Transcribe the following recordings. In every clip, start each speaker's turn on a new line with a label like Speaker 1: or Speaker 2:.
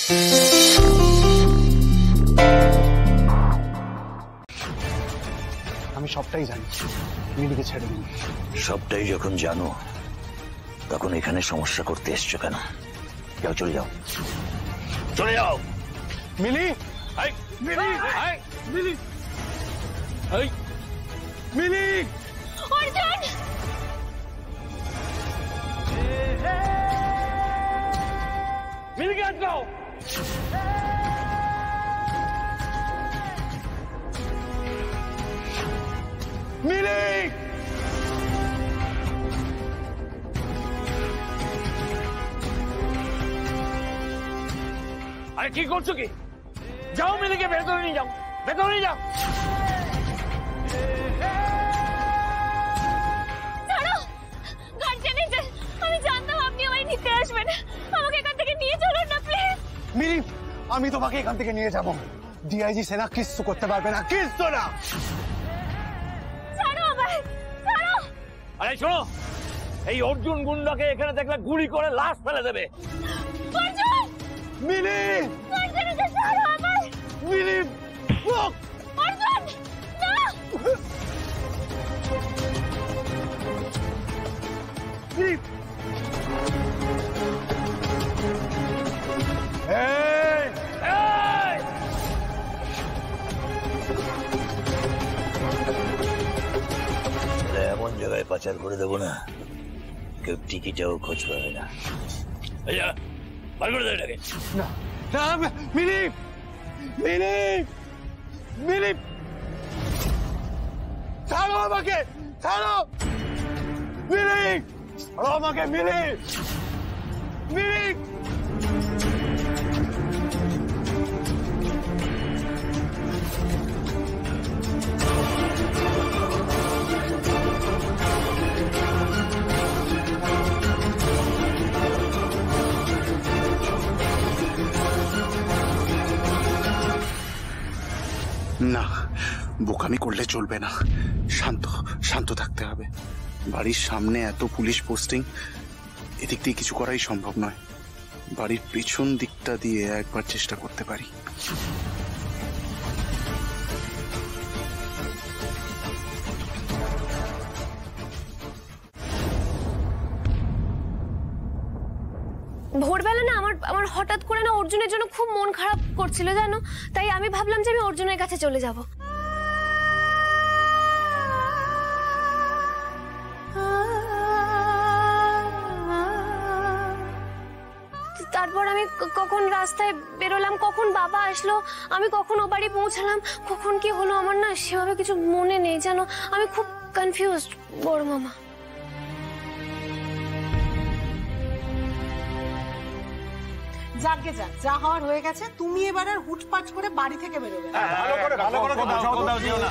Speaker 1: আমি সবটাই জানি, মিলিকে ছেড়ে দিন।
Speaker 2: সবটাই যখন জানো তখন এখানে সমস্যা করতে এসছো কেন? যাও, চলে যাও, চলে যাও।
Speaker 1: মিলি, মিলি, মিলি, মিলি,
Speaker 3: অর্জুন!
Speaker 1: মিলিকে আটকাও। মিলি,
Speaker 4: আরে কি করছো কি? যাও, মিলিকে ভেতরে নিয়ে যাও, ভেতরে নিয়ে যাও।
Speaker 3: আমি জানতাম আপনি আমায় নিতে আসবেন। আমাকে এখান থেকে নিয়ে চলুন না প্লিজ।
Speaker 1: মিলি, আমি তোমাকে এখান থেকে নিয়ে যাবো। ডিআইজি সেনা কিচ্ছু করতে পারবে না, কিচ্ছু না।
Speaker 3: ছাড়ো আমায়, ছাড়ো।
Speaker 4: আরে শোনো, এই অর্জুন গুন্ডাকে এখানে দেখলে গুলি করে লাশ ফেলে দেবে।
Speaker 3: অর্জুন!
Speaker 1: মিলি,
Speaker 3: অর্জুনকে ছাড়ো আমায়।
Speaker 1: মিলি,
Speaker 3: অর্জুন! না!
Speaker 1: মিলি, এই,
Speaker 4: এই!
Speaker 2: এমন জায়গায় পাচার করে দেবো না কেউ টিকিটাও খোঁজ পাবে না।
Speaker 4: এই যা, বার করে দেবে এটাকে।
Speaker 1: না, না, মিলি, মিলি, মিলি, ছাড়ো আমাকে, ছাড়ো, মিলি, ছাড়ো আমাকে, মিলি, মিলি।
Speaker 5: না, বোকামি করলে চলবে না। শান্ত শান্ত থাকতে হবে। বাড়ির সামনে এত পুলিশ পোস্টিং, এদিক দিয়ে কিছু করাই সম্ভব নয়। বাড়ির পেছন দিকটা দিয়ে একবার চেষ্টা করতে পারি।
Speaker 3: ভোরবেলা না আমার হঠাৎ করে না অর্জুনের জন্য খুব মন খারাপ করছিল জানো, তাই আমি ভাবলাম যে আমি অর্জুনের কাছে চলে যাব। তারপর আমি কখন রাস্তায় বেরোলাম, কখন বাবা আসলো, আমি কখন ও বাড়ি পৌঁছালাম, কখন কি হলো আমার না সেভাবে কিছু মনে নেই জানো। আমি খুব কনফিউজড বড় মামা।
Speaker 6: যাকে যাক, যা হওয়ার হয়ে গেছে। তুমি এবার আর হুটপাট করে বাড়ি থেকে বেরোবে।
Speaker 4: ভালো করে কোথাও যেও না।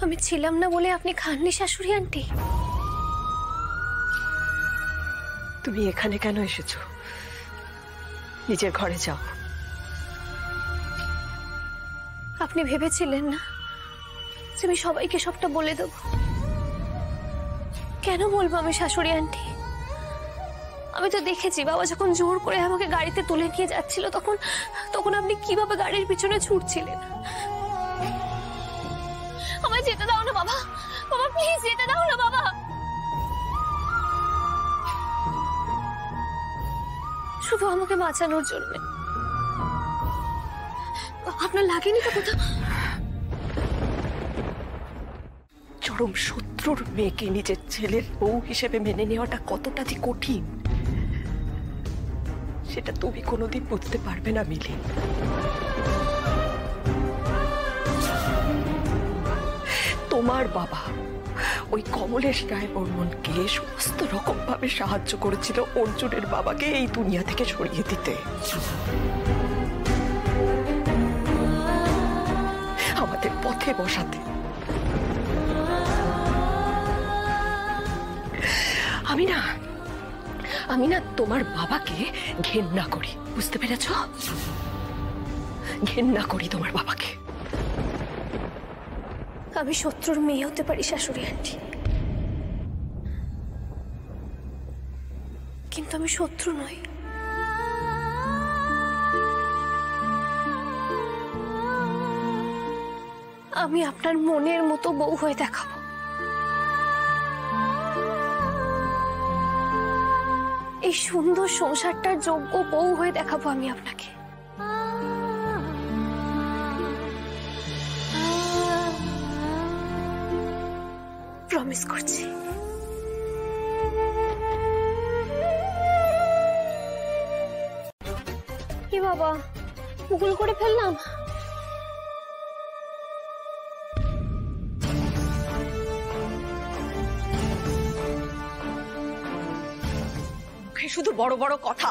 Speaker 3: আমি ছিলাম না বলে আপনি খাননি শাশুড়ি আন্টি?
Speaker 6: তুমি এখানে কেন এসেছো? নিজের ঘরে যাও।
Speaker 3: আপনি ভেবেছিলেন না যে আমি সবাইকে সবটা বলে দেব? কেন বলবো আমি শাশুড়ি আন্টি? আমি তো দেখেছি বাবা যখন জোর করে আমাকে গাড়িতে তুলে নিয়ে যাচ্ছিল তখন আপনি কিভাবে গাড়ির পিছনে ছুটছিলেন। আমায় যেতে দাও না বাবা, বাবা প্লিজ যেতে দাও না বাবা। শুধু আমাকে বাঁচানোর জন্য। আপনার লাগেনি তো কোথাও?
Speaker 6: চরম শত্রুর মেয়েকে নিজের ছেলের বউ হিসেবে মেনে নেওয়াটা কতটা যে কঠিন সেটা তুমি কোনোদিন বুঝতে পারবে না মিলি। তোমার বাবা ওই কমলেশ রায় বর্মনকে সমস্ত রকম ভাবে সাহায্য করেছিল অর্জুনের বাবাকে এই দুনিয়া থেকে সরিয়ে দিতে, আমাদের পথে বসাতে। আমি না তোমার বাবাকে ঘেন্না করি, বুঝতে পেরেছ? ঘেন্না করি তোমার বাবাকে।
Speaker 3: আমি শত্রুর মেয়ে হতে পারি শাশুড়ি আন্টি, কিন্তু আমি শত্রু নই। আমি আপনার মনের মতো বউ হয়ে দেখাবো। এই সুন্দর সংসারটার যোগ্য বউ হয়ে দেখাবো আমি আপনাকে। প্রমিস করছি। কি বাবা, ভুল করে ফেললাম?
Speaker 6: শুধু বড় বড় কথা,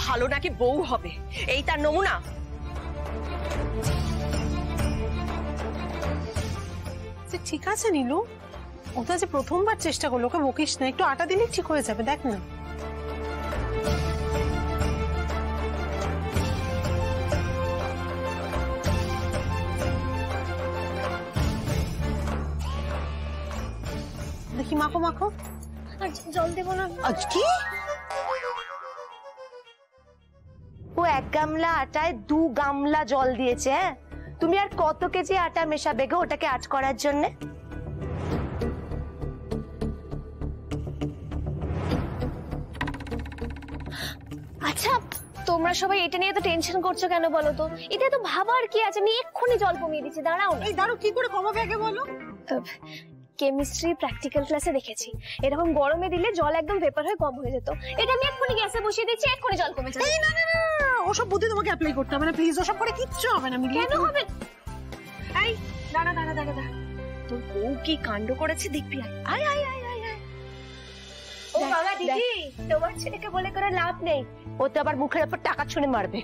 Speaker 6: ভালো নাকি বউ হবে এই তার নমুনা?
Speaker 7: ঠিক আছে নীলু, ওটা যে প্রথমবার চেষ্টা করলো, ওকে বকিস না, একটু আটা দিলে ঠিক হয়ে যাবে, দেখ না। দেখি মাখো মাখো।
Speaker 3: আর জল দেবো না?
Speaker 7: আজ কি
Speaker 8: ও 1 গামলা আটায় 2 গামলা জল দিয়েছে? তুমি আর কত কেজি আটা মেশাবে গো ওটাকে আট করার জন্য?
Speaker 3: আচ্ছা, তোমরা সবাই এটা নিয়ে তো টেনশন করছো কেন বলো তো? এটা তো ভাবার কি আছে, আমি এক্ষুনি জল কমিয়ে দিচ্ছি, দাঁড়াও না।
Speaker 7: এই দাঁড়ো, কি করে কমাবে আগে বলো।
Speaker 3: কেমিস্ট্রি প্র্যাকটিক্যাল ক্লাসে দেখেছি এরকম গরমে দিলে জল একদম ভেপার হয়ে কম হয়ে যেত। এটা আমি এক্ষুনি গ্যাসে বসিয়ে দিচ্ছি, এক্ষুনি জল কমে যাবে।
Speaker 7: এই না না না, ওসব বুদ্ধি তোমাকে অ্যাপ্লাই করতে হবে না প্লিজ, ওসব করে কিচ্ছু হবে না।
Speaker 3: কেন হবে?
Speaker 7: এই দাঁড়া দাঁড়া দাঁড়া দাঁড়া,
Speaker 6: তোর বউ কি কাণ্ড করেছে দেখবি। আয় আয় আয় আয় আয়।
Speaker 8: ও বাবা দিদি, তোমার ছেলেকে বলে করে লাভ নেই, ও তো আবার মুখের উপর টাকা ছুঁড়ে মারবে।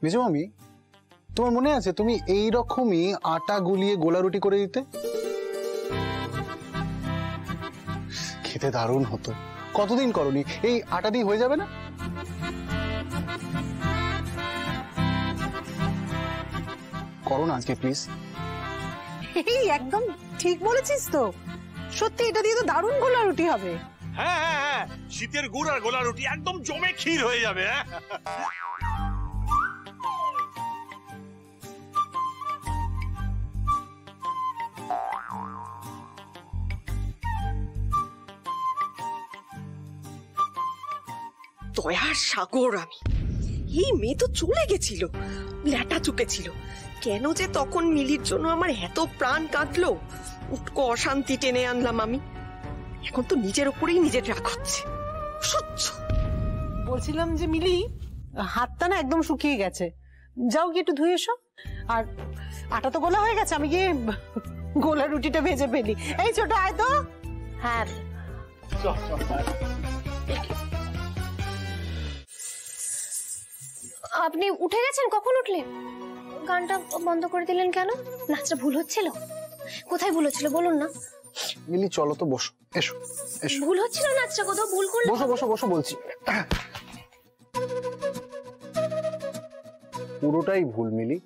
Speaker 1: মেজো মামি, তোমার মনে আছে তুমি এই রকমই আটা গুলিয়ে গোলা রুটি করে দিতে? খেতে দারুণ হতো। কতদিন করনি? এই আটা দিয়ে হয়ে যাবে না? করো না আজকে প্লিজ।
Speaker 7: এই একদম ঠিক বলেছিস তো, সত্যি এটা দিয়ে তো দারুণ গোলা রুটি হবে।
Speaker 9: হ্যাঁ হ্যাঁ হ্যাঁ, শীতের গুড় আর গোলা রুটি একদম জমে ক্ষীর হয়ে যাবে।
Speaker 6: দয়ার সাগর আমি, এই মেয়ে তো চলে গেছিল, ল্যাটা চুকেছিল, কেন যে তখন মিলির জন্য আমার এত প্রাণ কাঁদলো, উটকো অশান্তি টেনে আনলাম আমি। এখন তো নিজের উপরেই নিজের রাগ হচ্ছে, সহ্য।
Speaker 7: বলছিলাম যে মিলি, হাতটা না একদম শুকিয়ে গেছে, যাও গিয়ে একটু ধুয়ে এসো। আর আটা তো গোলা হয়ে গেছে, আমি গিয়ে গোলা রুটিটা ভেজে ফেলি। এই ছোট আয় তো।
Speaker 8: হ্যাঁ
Speaker 3: আপনি উঠে গেছেন? কখন উঠলেন? গানটা বন্ধ করে দিলেন কেন? নাচটা ভুল হচ্ছিল? কোথায় ভুল হচ্ছিল বলুন না।
Speaker 1: মিলি চলো তো, বসো, এসো এসো।
Speaker 3: ভুল হচ্ছিল নাচটা, কোথাও ভুল করলে?
Speaker 1: বসো বসো বসো বলছি। পুরোটাই ভুল মিলি,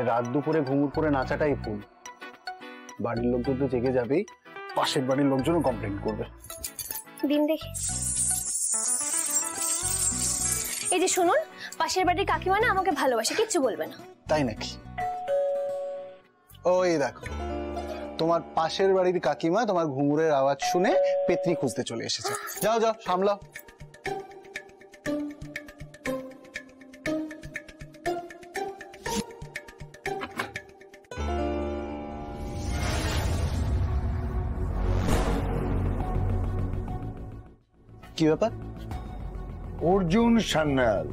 Speaker 1: রাত দুপুরে ঘুমুর করে নাচাটাই ভুল। বাড়ির লোকজন তো জেগে যাবেই, পাশের বাড়ির লোকজনও কমপ্লেন করবে।
Speaker 3: দিন দেখি। এই যে শুনুন, পাশের বাড়ির কাকিমা না আমাকে ভালোবাসে, কিচ্ছু বলবে না।
Speaker 1: তাই নাকি? ওই দেখো, তোমার পাশের বাড়ির কাকিমা তোমার ঘুঙুরের আওয়াজ শুনে পেত্নি খুঁজতে চলে এসেছে। যাও যাও, সামলাও। কি ব্যাপার?
Speaker 10: অর্জুন সান্যাল,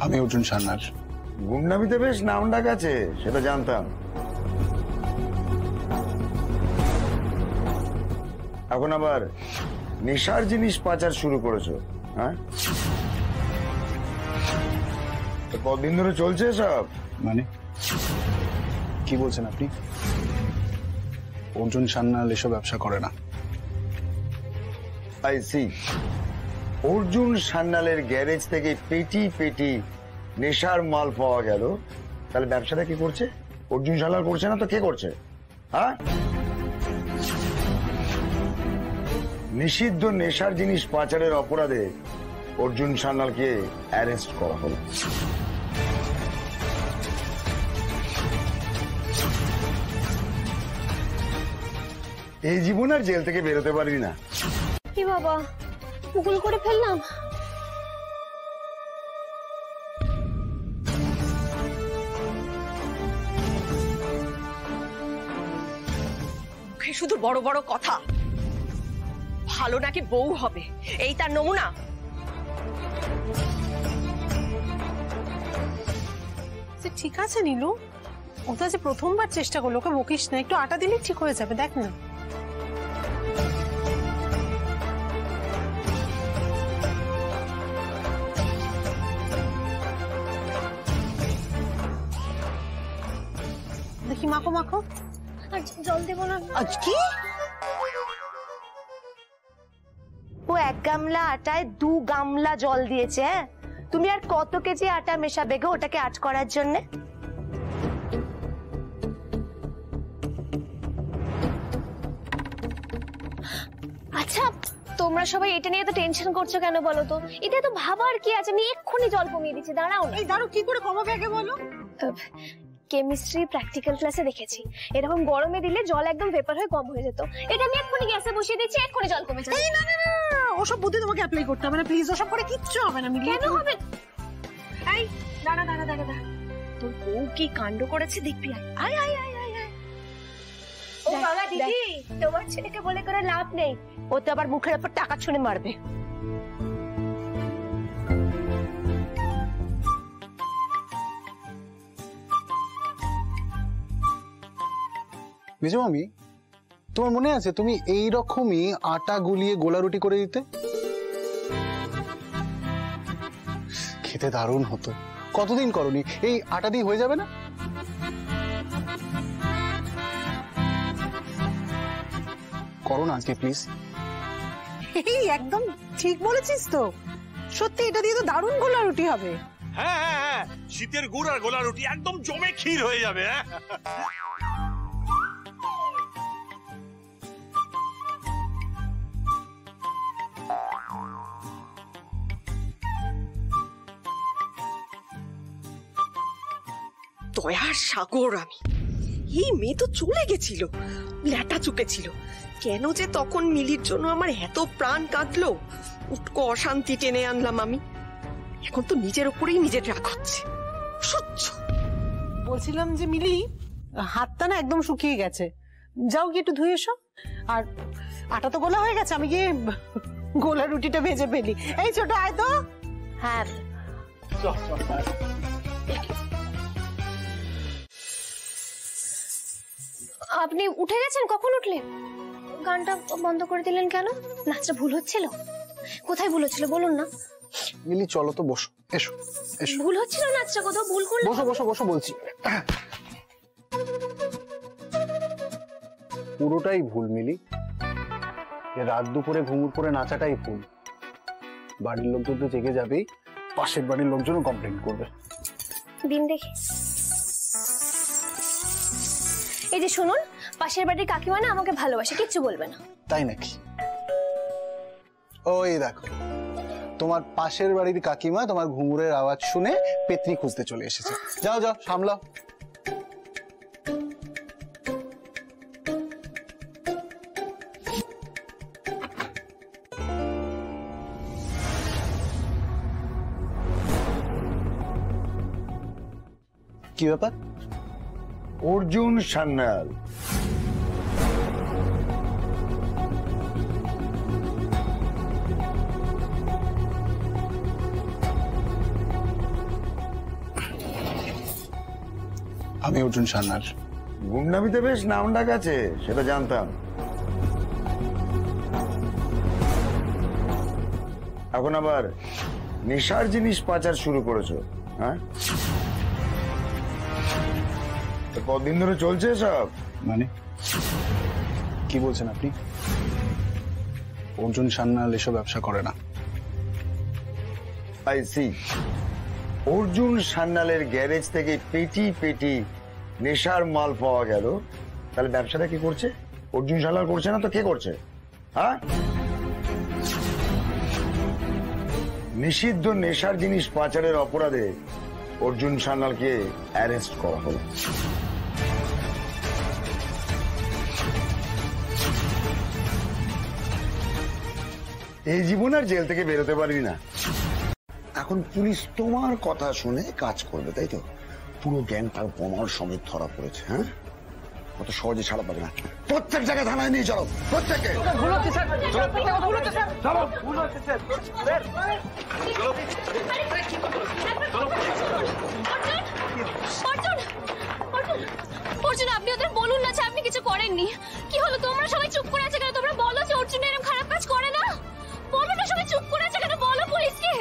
Speaker 1: আমি অর্জুন সান্যাল,
Speaker 10: গুন্ডামিতে বেশ নাম ডাক আছে, সেটা জানতাম। এখন আবার নেশার জিনিস পাচার শুরু করেছো, হ্যাঁ? কদিন ধরে চলছে সব?
Speaker 1: মানে কি বলছেন আপনি? অর্জুন সান্যাল এসব ব্যবসা করে না।
Speaker 10: I see. অর্জুন সান্যালের গ্যারেজ থেকে পেটি পেটি নেশার মাল পাওয়া গেল, তাহলে ব্যবসাটা কি করছে? অর্জুন সান্যাল করছে না তো কে করছে? হ্যাঁ, নিষিদ্ধ নেশার জিনিস পাচারের অপরাধে অর্জুন সান্যালকে অ্যারেস্ট করা হলো। এই জীবন আর জেল থেকে বেরোতে পারি না।
Speaker 3: কি বাবা, ভুল করে ফেললাম?
Speaker 6: মুখে শুধু বড় বড় কথা। ভালো নাকি বউ হবে, এই তার নমুনা?
Speaker 7: ঠিক আছে নীলু, ও তো আজ প্রথমবার চেষ্টা করলো, ওকে বকিস না, একটু আটা দিলে ঠিক হয়ে যাবে, দেখ না। দেখি মাখো মাখো।
Speaker 3: আজ জল দেবো না?
Speaker 7: আজ কি?
Speaker 8: ও 1 গামলা আটায় 2 গামলা জল দিয়েছে। হ্যাঁ, তুমি আর কত কেজি আটা মেশাবে গো ওটাকে আট করার জন্য?
Speaker 3: আচ্ছা, তোমরা সবাই এটা নিয়ে তো টেনশন করছো কেন বলো তো? এটা তো ভাবার কি আছে, আমি এক্ষুনি জল কমিয়ে দিচ্ছি, দাঁড়াও না।
Speaker 7: এই দাঁড়ো, কি করে কমাবে আগে বলো।
Speaker 3: কেমিস্ট্রি প্র্যাকটিক্যাল ক্লাসে দেখেছি এরকম গরমে দিলে জল একদম ভেপার হয়ে কম হয়ে যেত। এটা আমি এক্ষুনি গ্যাসে বসিয়ে দিচ্ছি, এক্ষুনি জল কমে যাবে।
Speaker 7: এই না না না, ওসব বুদ্ধি তোমাকে অ্যাপ্লাই করতে হবে না প্লিজ, ওসব করে কিচ্ছু হবে না। মিলিয়ে
Speaker 3: কেন হবে?
Speaker 6: এই দাঁড়া দাঁড়া দাঁড়া দাঁড়া, তোর বউ কি কাণ্ড করেছে দেখবি। আয় আয় আয় আয় আয়।
Speaker 3: ও বাবা দিদি, তোমার ছেলেকে বলে করে লাভ নেই,
Speaker 8: ও তো আবার মুখের উপর টাকা ছুঁড়ে মারবে।
Speaker 1: মেজো মামি, তোমার মনে আছে তুমি এই রকমই আটা গুলিয়ে গোলা রুটি করে দিতে? খেতে দারুণ হতো। কতদিন করনি? এই আটা দিয়ে হয়ে যাবে না? করো না আজকে প্লিজ।
Speaker 7: এই একদম ঠিক বলেছিস তো, সত্যি এটা দিয়ে তো দারুণ গোলা রুটি হবে।
Speaker 9: হ্যাঁ হ্যাঁ হ্যাঁ, শীতের গুড় আর গোলা রুটি একদম জমে ক্ষীর হয়ে যাবে। হ্যাঁ,
Speaker 6: দয়ার সাগর আমি। এই মেয়ে তো চলে গেছিল, ল্যাটা চুকেছিল। কেন যে তখন মিলির জন্য আমার এত প্রাণ কাঁদলো, উটকো অশান্তি টেনে আনলাম আমি। এখন তো নিজের উপরেই নিজের রাগ হচ্ছে। সহ্য।
Speaker 7: বলছিলাম যে মিলি, হাতটা না একদম শুকিয়ে গেছে, যাও কি একটু ধুয়ে এসো। আর আটা তো গোলা হয়ে গেছে, আমি গিয়ে গোলা রুটিটা ভেজে ফেলি। এই ছোট আয় তো।
Speaker 8: হ্যাঁ,
Speaker 3: আপনি উঠে গেছেন? কখন উঠলেন? গানটা বন্ধ করে দিলেন কেন? নাচটা ভুল হচ্ছিল? কোথায় ভুল হচ্ছিল বলুন না।
Speaker 1: মিলি চলো তো, বসো, এসো এসো।
Speaker 3: ভুল হচ্ছিল নাচটা, কোথাও ভুল করলে?
Speaker 1: বসো বসো বসো বলছি। পুরোটাই ভুল মিলি। রাত দুপুরে ঘুমুর করে নাচাটাই ভুল। বাড়ির লোকজন তো জেগে যাবেই, পাশের বাড়ির লোকজনও কমপ্লেন করবে।
Speaker 3: দিন দেখি। এই যে শুনুন, পাশের বাড়ির কাকিমা না আমাকে ভালোবাসে, কিচ্ছু বলবে না।
Speaker 1: তাই নাকি? ওই দেখো, তোমার পাশের বাড়ির কাকিমা তোমার ঘুঙুরের আওয়াজ শুনে পেত্নী খুঁজতে চলে এসেছে। যাও যাও, সামলাও। কি ব্যাপার?
Speaker 10: অর্জুন সান্যাল।
Speaker 1: আমি অর্জুন সান্যাল।
Speaker 10: গুন্ডামিতে বেশ নাম ডাক আছে, সেটা জানতাম। এখন আবার নেশার জিনিস পাচার শুরু করেছো, হ্যাঁ? কতদিন ধরে চলছে সব?
Speaker 1: মানে কি বলছেন আপনি? অর্জুন সান্যাল এসব ব্যবসা করে না।
Speaker 10: I see. অর্জুন সান্যালের গ্যারেজ থেকে পেটি পেটি নেশার মাল পাওয়া গেল, তাহলে ব্যবসাটা কি করছে? অর্জুন সান্যাল করছে না তো কে করছে? হ্যাঁ, নিষিদ্ধ নেশার জিনিস পাচারের অপরাধে অর্জুন সান্যালকে অ্যারেস্ট করা হলো। এই জীবন আর জেল থেকে বেরোতে পারবি না। এখন পুলিশ তোমার কথা শুনে কাজ করবে, তাই তো? পুরো গ্যাংটার প্রমাণ সমেত ধরা পড়েছে। হ্যাঁ, কত সহজে ছাড়া পাবে না। প্রত্যেক জায়গায় থানায় নিয়ে চলো, প্রত্যেককে।
Speaker 3: অর্জুন, আপনি ওদের বলুন না যে আপনি কিছু করেননি। কি হলো, তোমরা সবাই চুপ করে আছে কেন? তোমরা বলো যে অর্জুন এরকম খারাপ কাজ করে না। বলো না, সবাই চুপ করে আছে কেন? বলো পুলিশকে।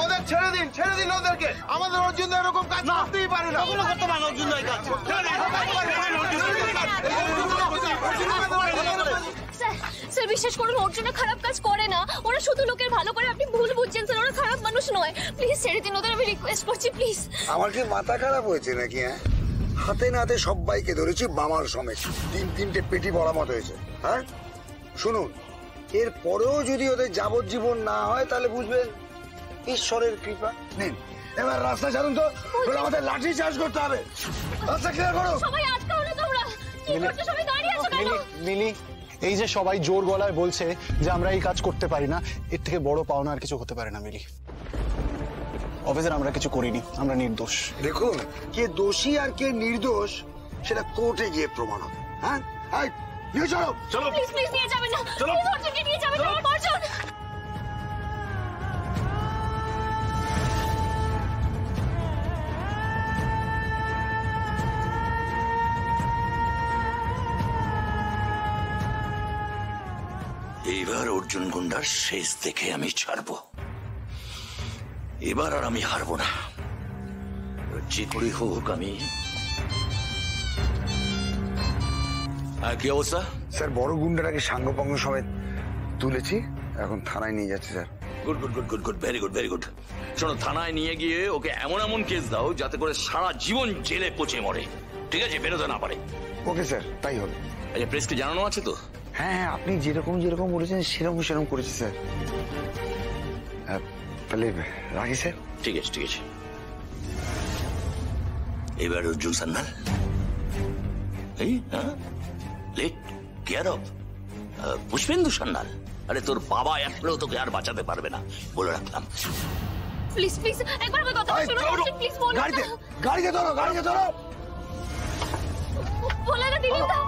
Speaker 9: ওদের ছেড়ে দিন, ছেড়ে দিন ওদেরকে। আমাদের অর্জুন এরকম কাজ করতেই পারে না। ওগুলো করতে পারে অর্জুন এই কাজ।
Speaker 3: স্যার বিশ্বাস করুন, অর্জুনের খারাপ কাজ করে না। ওরা শুধু লোকের ভালো করে। আপনি ভুল বুঝছেন স্যার, ওরা খারাপ মানুষ নয়। প্লিজ ছেড়ে দিন ওদের, আমি রিকোয়েস্ট করছি প্লিজ।
Speaker 10: আমার কি মাথা খারাপ হয়েছে নাকি? হ্যাঁ, হাতে নাতে সবাইকে ধরেছি, বামার সমেত। তিনটে পেটি ভরা মত হয়েছে। হ্যাঁ, শুনুন, এর পরেও যদি ওদের যাবজ্জীবন না হয় তাহলে বুঝবেন ঈশ্বরের কৃপা। নিন, এবার রাস্তা ছাড়ুন তো, আমাদের লাঠি চার্জ করতে হবে। রাস্তা ক্লিয়ার করো।
Speaker 3: সবাই আটকা হলো, তোমরা কি করছো? সবাই দাঁড়িয়ে আছো কেন?
Speaker 1: মিলি, এই যে সবাই জোর গলায় বলছে যে আমরা এই কাজ করতে পারি না, এর থেকে বড় পাওনা আর কিছু হতে পারে না। মিলি, অফিসার আমরা কিছু করিনি, আমরা নির্দোষ।
Speaker 10: দেখুন, কে দোষী আর কে নির্দোষ সেটা কোর্টে গিয়ে প্রমাণ হবে। হ্যাঁ, নিয়ে চলো।
Speaker 9: চলো
Speaker 3: প্লিজ প্লিজ নিয়ে যাবেন না, প্লিজ অর্জুনকে নিয়ে যাবেন না। অর্জুন,
Speaker 2: এইবার অর্জুন গুন্ডার শেষ দেখে আমি ছাড়বো। এবার আর আমি হারবো না, যে করে হোক আমি। কি অবস্থা?
Speaker 10: স্যার, বড় গুন্ডাটাকে সাঙ্গপাঙ্গ সমেত তুলেছি, এখন থানায় নিয়ে যাচ্ছে sir.
Speaker 2: Good good good good good, very good very good. শোনো, থানায় নিয়ে গিয়ে ওকে এমন এমন কেস দাও যাতে করে সারা জীবন জেলে পচে মরে, ঠিক আছে? বেরোতে না পারে।
Speaker 10: ওকে স্যার, তাই হবে।
Speaker 2: আচ্ছা, প্রেসকে জানানো আছে তো?
Speaker 10: হ্যাঁ হ্যাঁ, আপনি যেরকম যেরকম বলেছেন সেরকম করেছি স্যার। তাহলে রাখি স্যার।
Speaker 2: ঠিক আছে ঠিক আছে। এবার অর্জুন সান্যাল, এই হ্যাঁ, late care of Pushpendu Sanyal. আরে তোর বাবা একটাও তোকে আর বাঁচাতে পারবে না, বলে রাখলাম।
Speaker 3: প্লিজ প্লিজ একবার আমার কথা শুনুন। প্লিজ বলুন।
Speaker 10: গাড়িতে ধরো, গাড়িতে ধরো।
Speaker 3: বলে না দিদিটা।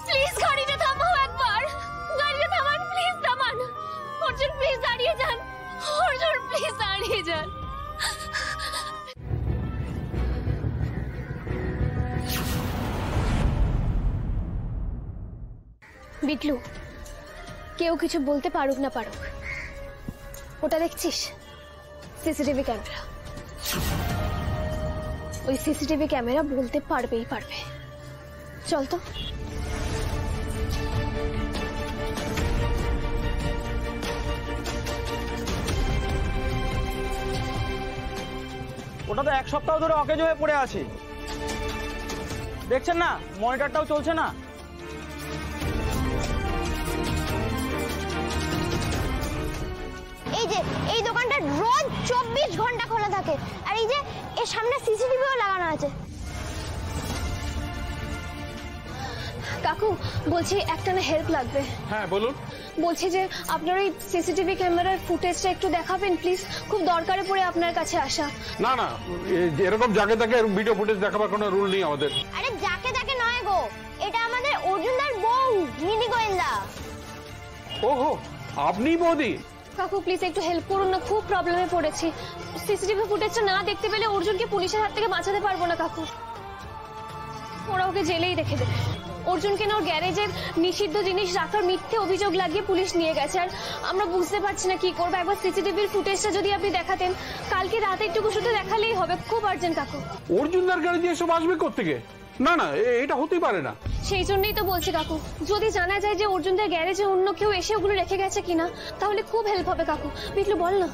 Speaker 3: প্লিজ গাড়িটা থামাও একবার। গাড়িটা থামান, প্লিজ থামান। অর্জুন প্লিজ দাঁড়িয়ে যান। অর্জুন প্লিজ দাঁড়িয়ে যান। বিটলু, কেউ কিছু বলতে পারুক না পারুক, ওটা দেখছিস সিসিটিভি ক্যামেরা। ওই সিসিটিভি ক্যামেরা বলতে পারবেই পারবে। চল তো।
Speaker 11: ওটা তো 1 সপ্তাহ ধরে অকেজ হয়ে পড়ে আছে, দেখছেন না? মনিটরটাও চলছে না।
Speaker 12: এই যে এই দোকানটা রোজ 24 ঘন্টা খোলা থাকে, আর এই যে এর সামনে সিসিটিভিও লাগানো আছে।
Speaker 3: কাকু বলছি, একটা না হেল্প লাগবে।
Speaker 9: হ্যাঁ বলুন।
Speaker 3: বলছি যে আপনার ওই সিসিটিভি ক্যামেরার ফুটেজটা একটু দেখাবেন প্লিজ, খুব দরকারে পড়ে আপনার কাছে আসা।
Speaker 13: না না, এরকম যাকে তাকে ভিডিও ফুটেজ দেখাবার কোনো রুল নেই আমাদের।
Speaker 12: আরে যাকে তাকে নয় গো, এটা আমাদের অর্জুনদার বউ মিলি গোয়েন্দা।
Speaker 13: ওহো, আপনি বৌদি?
Speaker 3: কাকু প্লিজ একটু হেল্প করুন না, খুব প্রবলেমে পড়েছি। সিসিটিভি ফুটেজটা না দেখতে পেলে অর্জুনকে পুলিশের হাত থেকে বাঁচাতে পারবো না কাকু, ওরা ওকে জেলেই রেখে দেবে। অর্জুনকে না ওর গ্যারেজের নিষিদ্ধ জিনিস রাখার মিথ্যে অভিযোগ লাগিয়ে পুলিশ নিয়ে গেছে, আর আমরা বুঝতে পারছি না কি করবো। একবার সিসিটিভির ফুটেজটা যদি আপনি দেখাতেন, কালকে রাতে একটুকু শুধু দেখালেই হবে, খুব আর্জেন্ট কাকু।
Speaker 13: অর্জুনদার গ্যারেজে এসব আসবে কোত্থেকে? না না, এটা হতেই পারে না।
Speaker 3: সেই জন্যই তো বলছি কাকু, যদি জানা যায় যে অর্জুনদের গ্যারেজে অন্য কেউ এসে ওগুলো রেখে গেছে কিনা, তাহলে খুব হেল্প হবে কাকু। বিটলু বল না।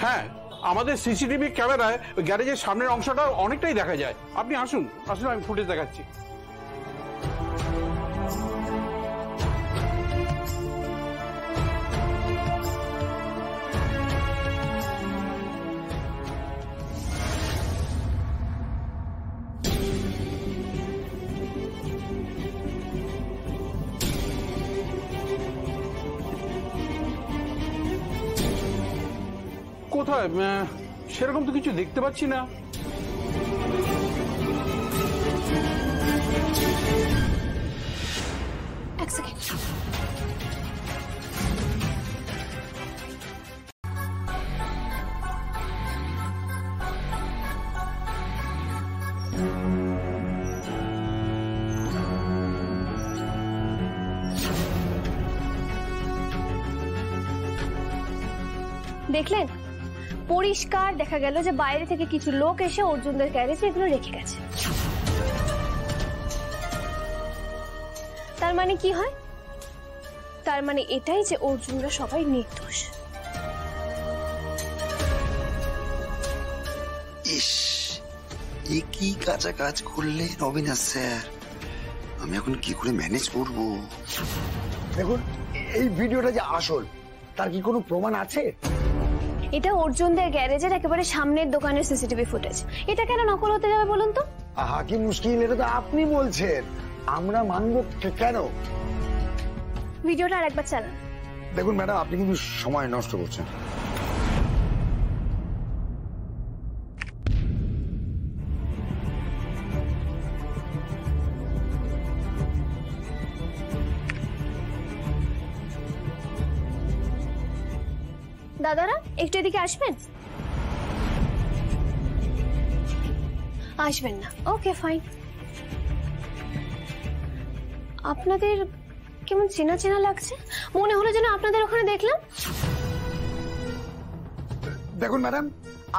Speaker 13: হ্যাঁ, আমাদের সিসিটিভি ক্যামেরায় গ্যারেজের সামনের অংশটা অনেকটাই দেখা যায়। আপনি আসুন আসুন, আমি ফুটেজ দেখাচ্ছি। কোথায়? সেরকম তো কিছু দেখতে পাচ্ছি না।
Speaker 3: এক সেকেন্ড। দেখলেন, পরিষ্কার দেখা গেল যে বাইরে থেকে কিছু লোক এসে অর্জুনদের গ্যারেজে এগুলো রেখে গেছে। তার মানে কি হয়? তার মানে এটাই যে অর্জুনরা সবাই নির্দোষ।
Speaker 10: ইস, এ কি কাঁচা কাজ করলে অবিনাশ স্যার, আমি এখন কি করে ম্যানেজ করব? দেখুন, এই ভিডিওটা যে আসল, তার কি কোনো প্রমাণ আছে?
Speaker 3: এটা অর্জুনদের গ্যারেজের একেবারে সামনের দোকানের সিসিটিভি ফুটেজ। এটা কেন নকল হতে যাবে বলুন তো?
Speaker 10: আহা, কি মুশকিল, এটা তো আপনি বলছেন, আমরা মানব কেন?
Speaker 3: ভিডিওটা আরেকবার চালান।
Speaker 10: দেখুন ম্যাডাম, আপনি কিন্তু সময় নষ্ট করছেন।
Speaker 3: দাদারা একটু এদিকে আসবেন? আসবেন না? Okay fine. আপনাদের কেমন চেনা চেনা লাগছে, মনে হলো যেন আপনাদের ওখানে দেখলাম।
Speaker 10: দেখুন ম্যাডাম,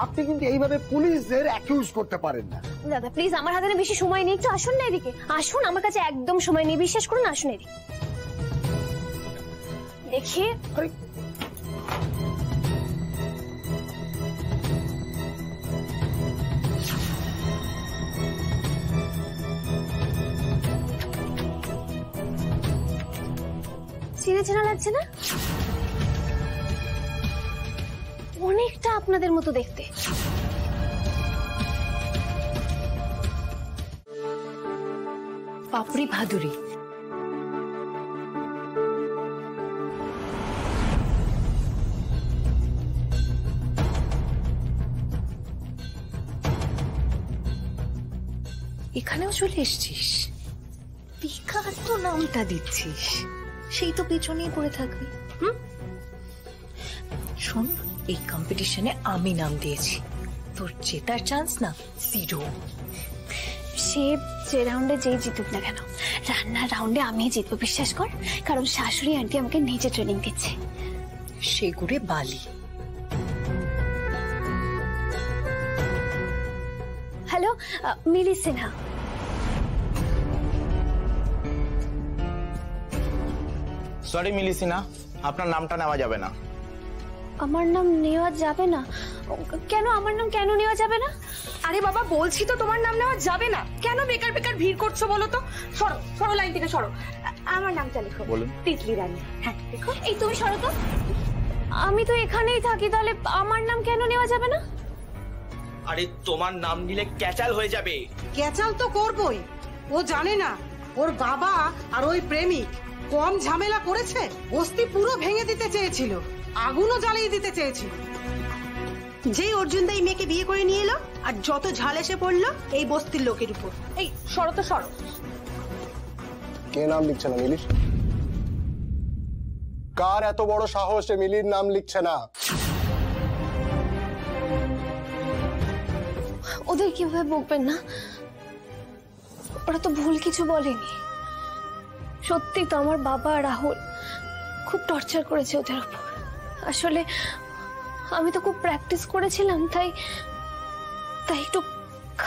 Speaker 10: আপনি কিন্তু এইভাবে পুলিশদের অ্যাকিউজ করতে পারেন না।
Speaker 3: দাদা প্লিজ, আমার হাতে বেশি সময় নেই, একটু আসুন না এদিকে। আসুন, আমার কাছে একদম সময় নেই, বিশ্বাস করুন, আসুন এদিকে। দেখি চেনা চেনা লাগছে না? অনেকটা আপনাদের মতো দেখতে।
Speaker 14: পাপড়ি ভাদুরী, এখানেও চলে এসছিস? বেকার তো নামটা দিচ্ছিস, সেই তো পেছনেই পড়ে থাকবি। শোন, এই কম্পিটিশনে আমি নাম দিয়েছি, তোর জেতার চান্স না জিরো।
Speaker 3: সে যে রাউন্ডে যেই জিতুক না কেন, রান্নার রাউন্ডে আমি জিতবো, বিশ্বাস কর, কারণ শাশুড়ি আন্টি আমাকে নিজে ট্রেনিং দিচ্ছে।
Speaker 14: সেগুড়ে বালি।
Speaker 3: হ্যালো, মিলি সিনহা।
Speaker 11: সরি মিলি সিনহা, আপনার নামটা নেওয়া যাবে না।
Speaker 3: আমার নাম নেওয়া যাবে না? কেন আমার নাম কেন নেওয়া যাবে না?
Speaker 6: আরে বাবা, বলছি তো তোমার নাম নেওয়া যাবে না। কেন বেকার বেকার ভিড় করছো বলো তো? সরো সরো, লাইন থেকে সরো। আমার নামটা লেখো,
Speaker 11: বলুন।
Speaker 6: তিতলি রানী। হ্যাঁ দেখো।
Speaker 3: এই তুমি সরো তো। আমি তো এখানেই থাকি, তাহলে আমার নাম কেন নেওয়া যাবে না?
Speaker 11: আরে তোমার নাম নিলে ক্যাচাল হয়ে যাবে।
Speaker 7: ক্যাচাল তো করবই, ও জানে না ওর বাবা আর ওই প্রেমিক কম ঝামেলা করেছে? বস্তি পুরো ভেঙে দিতে চেয়েছিল, আগুনও জ্বালিয়ে দিতে চেয়েছিল। যেই অর্জুন দা এই মেয়েকে বিয়ে করে নিয়ে এলো, আর যত ঝাল এসে পড়লো এই বস্তির লোকের উপর। এই সরো তো সরো।
Speaker 1: কে নাম লিখছে না মিলির? কার এত বড় সাহস মিলির নাম লিখছে না?
Speaker 3: ওদের কিভাবে বকবেন না? ওরা তো ভুল কিছু বলেনি। সত্যি তো আমার বাবা রাহুল খুব টর্চার করেছে ওদের উপর। আসলে আমি তো খুব প্র্যাকটিস করেছিলাম, তাই একটু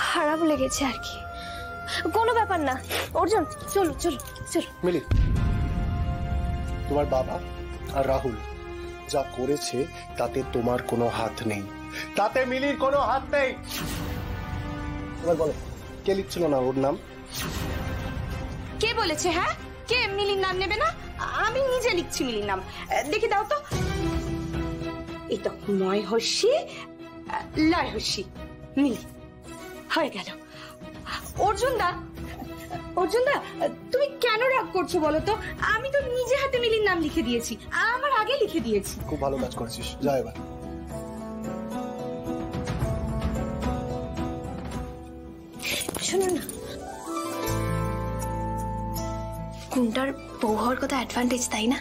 Speaker 3: খারাপ লেগেছে আর কি। কোনো ব্যাপার না অর্জুন, চলো চলো চলো।
Speaker 1: মিলি, তোমার বাবা আর রাহুল যা করেছে তাতে তোমার কোনো হাত নেই, তাতে মিলির কোনো হাত নেই। এবার বলো, কে লিখছিল না ওর নাম?
Speaker 15: কে বলেছে? হ্যাঁ, কে মিলির নাম নেবে না? আমি নিজে লিখছি মিলির নাম। দেখি দাও তো। এই তো নয় হর্ষি লয় হর্ষি মিলি হয়ে গেল। অর্জুন দা, তুমি কেন রাগ করছো বলো তো? আমি তো নিজে হাতে মিলির নাম লিখে দিয়েছি, আমার আগে লিখে দিয়েছি।
Speaker 1: খুব ভালো কাজ করেছিস, যা এবার।
Speaker 3: শোনো না, গুন্ডার বউ হওয়ার কথা অ্যাডভান্টেজ, তাই না?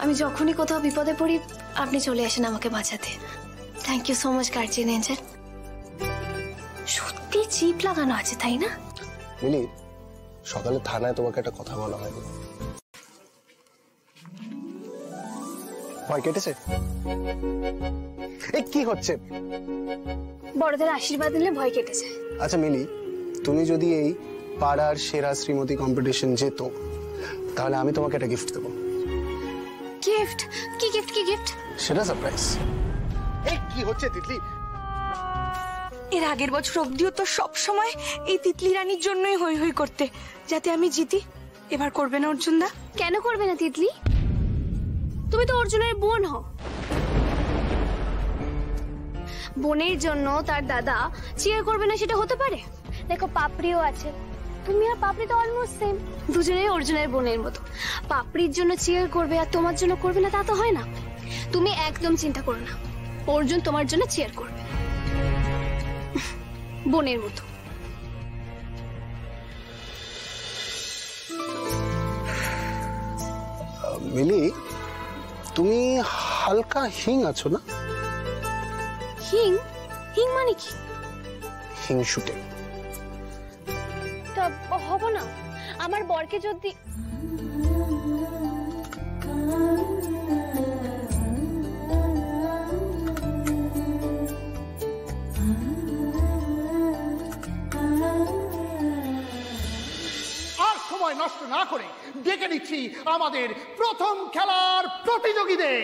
Speaker 3: আমি যখনই কোথাও বিপদে পড়ি আপনি চলে আসেন আমাকে বাঁচাতে। Thank you so much guardian angel. সত্যি চিপ লাগানো আছে, তাই না?
Speaker 1: মিলি, সকালে থানায় তোমাকে একটা কথা বলা হয়নি, ভয় কেটেছে? এই কি হচ্ছে?
Speaker 3: বড়দের আশীর্বাদ দিলে ভয় কেটে যায়।
Speaker 1: আচ্ছা মিলি, তুমি যদি এই পাড়ার সেরা শ্রীমতী কম্পিটিশন যেত, তাহলে আমি তোমাকে একটা গিফট দেবো।
Speaker 3: গিফট? কি গিফট? কি গিফট?
Speaker 1: সেটা সারপ্রাইজ।
Speaker 9: এই কি হচ্ছে তিতলি?
Speaker 15: এর আগের বছর অব্দিও তো সব সময় এই তিতলি রানীর জন্যই হই হই করতে, যাতে আমি জিতি। এবার করবে না অর্জুন দা?
Speaker 3: কেন করবে না তিতলি? তুমি তো অর্জুনের বোন হও। বোনের জন্য তার দাদা চিয়ার করবে না সেটা হতে পারে? দেখো পাপড়িও আছে, তুমি আর পাপড়ি তো অলমোস্ট সেম, দুজনেই অর্জুনের বোনের মতো। পাপড়ির জন্য চিয়ার করবে আর তোমার জন্য করবে না, তা তো হয় না। তুমি একদম চিন্তা করো না, অর্জুন তোমার জন্য চিয়ার করবে বোনের মতো।
Speaker 1: মিলি, তুমি হালকা হিং আছো না?
Speaker 3: হিং? হিং মানে কি?
Speaker 1: হিং শুটে
Speaker 3: তা হবো না। আমার বরকে যদি
Speaker 9: আর সময় নষ্ট না করে ডেকে নিচ্ছি আমাদের প্রথম খেলার প্রতিযোগীদের।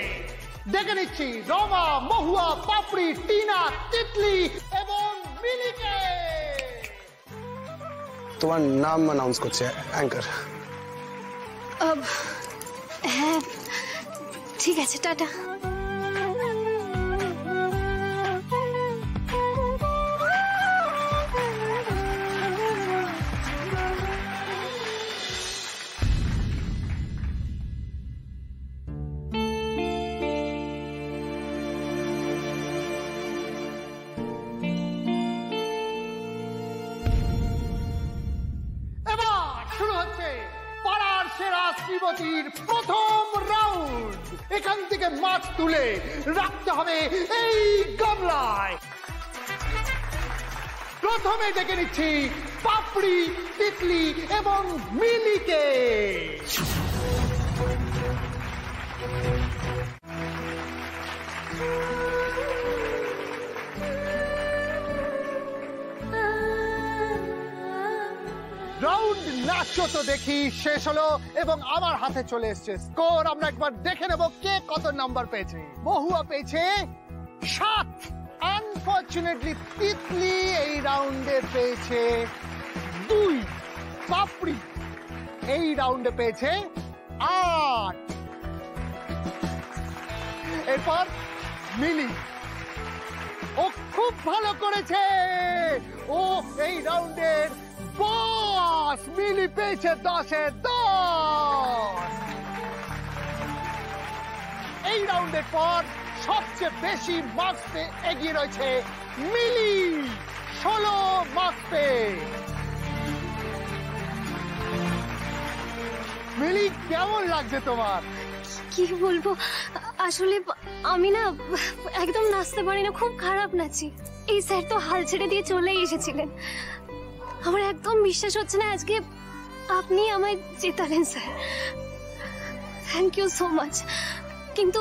Speaker 9: ডেকে নিচ্ছি রমা, মহুয়া, পাপড়ি, টিনা, তিতলি এবং মিলিকে।
Speaker 1: তোমার নাম অ্যানাউন্স করছে অ্যাঙ্কার।
Speaker 3: হ্যাঁ ঠিক আছে, টাটা।
Speaker 9: শ্রীমতীর প্রথম রাউন্ড। এখান থেকে মাছ তুলে রাখতে হবে এই গামলায়। প্রথমে ডেকে নিচ্ছি পাপড়ি, তিতলি এবং মিলিকে। রাউন্ড নাচো তো দেখি শেষ হলো এবং আমার হাতে চলে এসেছে স্কোর। আমরা একবার দেখে নেব কে কত নাম্বার পেয়েছে। মহুয়া পেয়েছে 7। আনফরচুনেটলি তিতলি এই রাউন্ডে পেয়েছে 2। পাপড়ি এই রাউন্ডে পেয়েছে 8। এরপর মিলি, ও খুব ভালো করেছে, ও এই রাউন্ডের বস। মিলি পেয়েছে 10-এ 10। এই রাউন্ডের পর সবচেয়ে বেশি মার্কস পেয়ে এগিয়ে রয়েছে মিলি, 16 মার্কস পেয়ে। মিলি, কেমন লাগছে তোমার?
Speaker 3: কি বলবো, আসলে আমি না একদম নাচতে পারি না, খুব খারাপ নাচি। এই স্যার তো হাল ছেড়ে দিয়ে চলেই এসেছিলেন। আমার একদম বিশ্বাস হচ্ছে না আজকে আপনি আমায় জেতালেন sir. Thank you so much. কিন্তু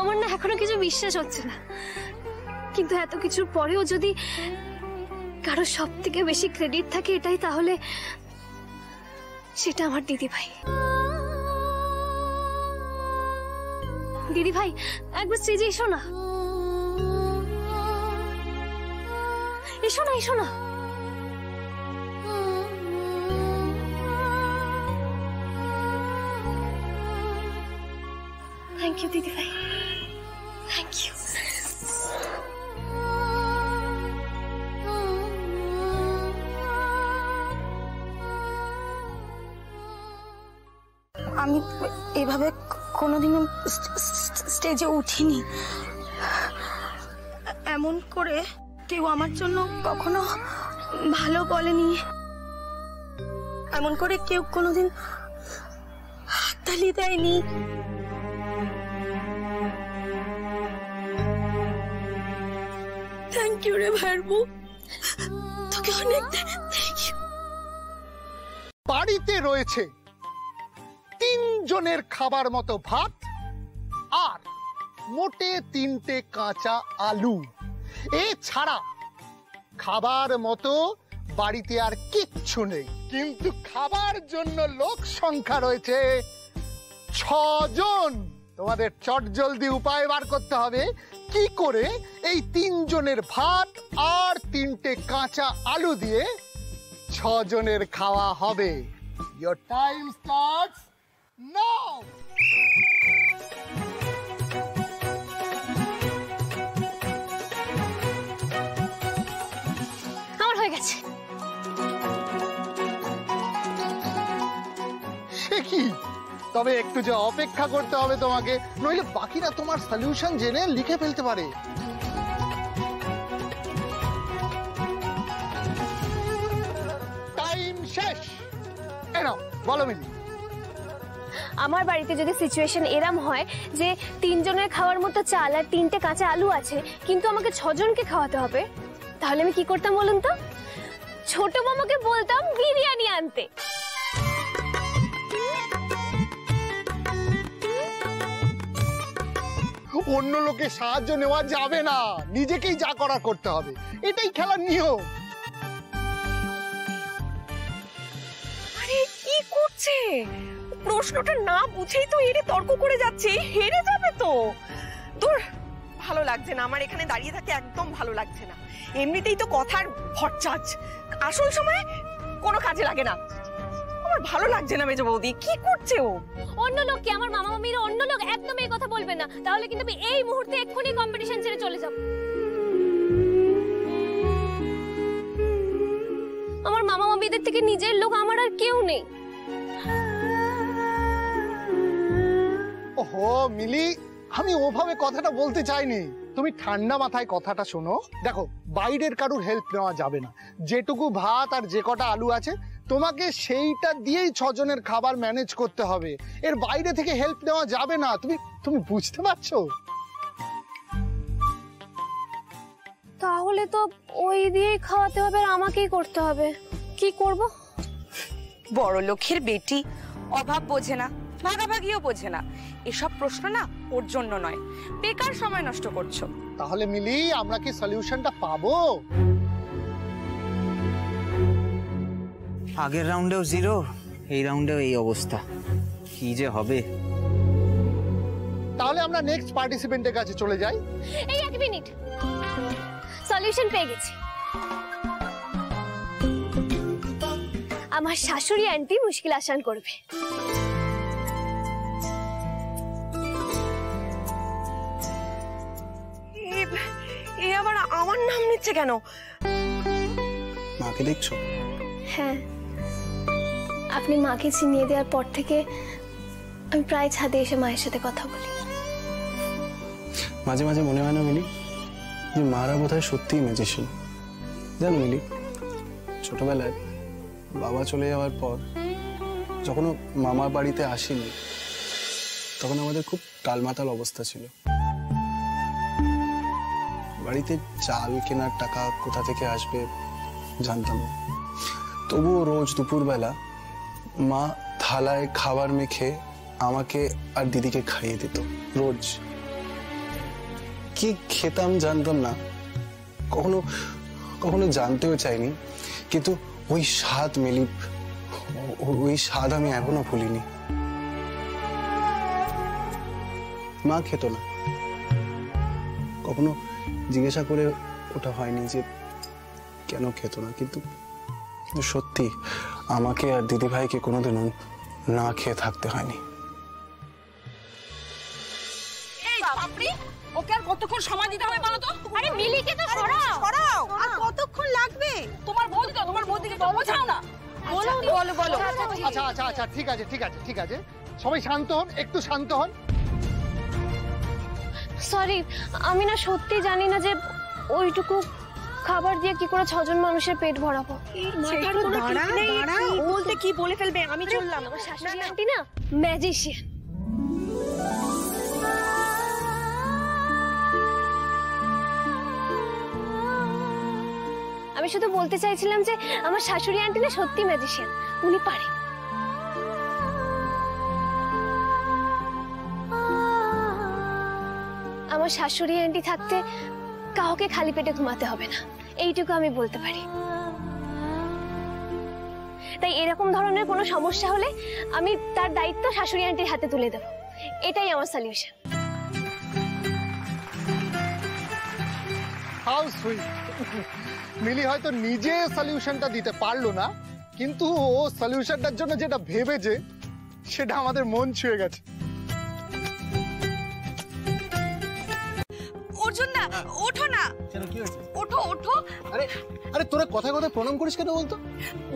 Speaker 3: আমার না এখনো কিছু বিশ্বাস হচ্ছে না। কিন্তু এত কিছুর পরেও যদি কারো সব থেকে বেশি ক্রেডিট থাকে এটাই, তাহলে সেটা আমার দিদি ভাই। দিদি ভাই, একবার স্টেজে এসো না, এসো না, এসো না। থ্যাংক ইউ দিদি ভাই, থ্যাংক ইউ।
Speaker 15: আমি এভাবে কোনোদিনও স্টেজে উঠিনি। এমন করে কেউ আমার জন্য কখনো ভালো বলেনি, এমন করে কেউ কোনোদিন হাততালি দেয়নি। থ্যাংক ইউ রে ভাইবু, তোকে অনেক থ্যাংক ইউ।
Speaker 9: বাড়িতে রয়েছে 3 জনের খাবার মতো ভাত আর মোটে 3টে কাঁচা আলু। এছাড়া খাবার মতো বাড়িতে আর কিচ্ছু নেই, কিন্তু খাবার জন্য লোক সংখ্যা রয়েছে 6 জন। তোমাদের চটজলদি উপায় বার করতে হবে কি করে এই 3 জনের ভাত আর 3টে কাঁচা আলু দিয়ে 6 জনের খাওয়া হবে। Your time starts now!
Speaker 3: আমার হয়ে গেছে।
Speaker 9: সে কি? তবে একটু যে অপেক্ষা করতে হবে তোমাকে, নইলে বাকিরা তোমার সলিউশন জেনে লিখে ফেলতে পারে। টাইম শেষ। এনাও বলো মিলি।
Speaker 3: আমার বাড়িতে যদি সিচুয়েশন এরম হয় যে 3 জনের খাওয়ার মতো চাল আর 3টে কাঁচা আলু আছে, কিন্তু আমাকে 6 জনকে খাওয়াতে হবে, তাহলে আমি কি করতাম বলুন তো? ছোট মামাকে বলতাম বিরিয়ানি আনতে।
Speaker 9: অন্য লোকের সাহায্য নেওয়া যাবে না, নিজেকেই যা করার করতে হবে, এটাই খেলার নিয়ম।
Speaker 6: আরে কি করছে? প্রশ্নটা না বুঝেই তো এরে তর্ক করে যাচ্ছে, হেরে যাবে তো। তোর ভালো লাগছে না, আমার এখানে দাঁড়িয়ে থাকতে একদম ভালো লাগছে না। এমনিতেই তো কথার ভরচাজ, আসল সময় কোনো কাজে লাগে না। আমার ভালো লাগছে না মেজো বৌদি, কি করছে ও?
Speaker 3: অন্য লোককে, আমার মামা মামির অন্য লোক একদম এই কথা বলবে না, তাহলে কিন্তু আমি এই মুহূর্তে এক্ষুনি কম্পিটিশন ছেড়ে চলে যাব। আমার মামা মামিদের থেকে নিজের লোক আমার আর কেউ নেই।
Speaker 9: ওহো মিলি, আমি ওভাবে কথাটা বলতে চাইনি। তুমি ঠান্ডা মাথায় কথাটা শোনো। দেখো, বাইরের কারুর হেল্প নেওয়া যাবে না। যেটুকু ভাত আর যে কটা আলু আছে তোমাকে সেইটা দিয়েই 6 জনের খাবার ম্যানেজ করতে হবে। এর বাইরে থেকে হেল্প নেওয়া যাবে না। তুমি বুঝতে পারছো?
Speaker 3: তাহলে তো ওই দিয়েই খাওয়াতে হবে আর আমাকেই করতে হবে। কি করব?
Speaker 15: বড় লোকের বেটি অভাব বোঝে না, ভাগাভাগিও বোঝে না। এসব প্রশ্ন না ওর জন্য নয়, বেকার সময় নষ্ট করছো।
Speaker 9: তাহলে মিলি, আমরা কি সলিউশনটা পাবো?
Speaker 16: আগের রাউন্ডেও 0, এই রাউন্ডেও এই অবস্থা, কি যে হবে।
Speaker 9: তাহলে আমরা নেক্সট পার্টিসিপেন্টের কাছে চলে যাই।
Speaker 3: এই 1 মিনিট, সলিউশন পেয়ে গেছি। আমার শাশুড়ি আন্টি মুশকিল আসান করবে।
Speaker 6: এ আবার আমার নাম নিচ্ছে কেন?
Speaker 5: মাকে দেখছো?
Speaker 3: হ্যাঁ, আপনি মাকে চিনিয়ে দেওয়ার পর থেকে আমি প্রায় ছাদে এসে মায়ের সাথে কথা বলি।
Speaker 17: মাঝে মাঝে মনে হয় না মিলি যে মারা বোধহয় সত্যিই ম্যাজিশিয়ান। জানো মিলি, ছোটবেলায় বাবা চলে যাওয়ার পর যখন মামার বাড়িতে আসেনি তখন আমাদের খুব টালমাটাল অবস্থা ছিল। বাড়িতে চাল কেনার টাকা কোথা থেকে আসবে জানতাম না। তবুও রোজ দুপুরবেলা মা থালায় খাবার মেখে আমাকে আর দিদিকে খাইয়ে দিত। রোজ কি খেতাম জানতাম না, কখনো কখনো জানতেও চাইনি, কিন্তু ওই স্বাদ মিলি, ওই স্বাদ আমি এখনো ভুলিনি। মা খেত না, কখনো জিজ্ঞাসা করে ওটা হয়নি যে কেন খেত না, কিন্তু সত্যি আমাকে আর দিদি ভাইকে কোনোদিনও না খেয়ে থাকতে হয়নি।
Speaker 15: ওকে আর কতক্ষণ সময় দিতে হবে বলো তো? আরে মিলিকে তো সরাও। আর কতক্ষণ লাগবে? তোমার বৌদিকে তো বোঝাও না। বলো।
Speaker 9: আচ্ছা ঠিক আছে, সবাই শান্ত হন, একটু শান্ত হন।
Speaker 3: সরি, আমি না সত্যি জানি না যে ওইটুকু খাবার দিয়ে কি করে 6 জন মানুষের পেট ভরাবো।
Speaker 6: বলতে কি বলে ফেলবে, আমি চললাম।
Speaker 3: আমার শাশুড়ি আন্টি না ম্যাজিশিয়ান। আমি শুধু বলতে চাইছিলাম যে আমার শাশুড়ি আন্টি না সত্যি ম্যাজিশিয়ান, উনি পারে। আমার শাশুড়ি আন্টি থাকতে কাউকে খালি পেটে ঘুমাতে হবে না, এইটুকু আমি বলতে পারি। তাই এরকম ধরনের কোনো সমস্যা হলে আমি তার দায়িত্ব শাশুড়ি আন্টির হাতে তুলে দেব, এটাই আমার সলিউশন।
Speaker 9: How sweet. মিলি হয়তো নিজে সলিউশনটা দিতে পারলো না, কিন্তু ও সলিউশনটার জন্য যেটা ভেবেছে সেটা আমাদের মন ছুঁয়ে গেছে।
Speaker 15: অর্জুন দা, ওঠো না। ওঠো।
Speaker 1: আরে তোরা কথায় কথায় প্রণাম করিস কেন বলতো?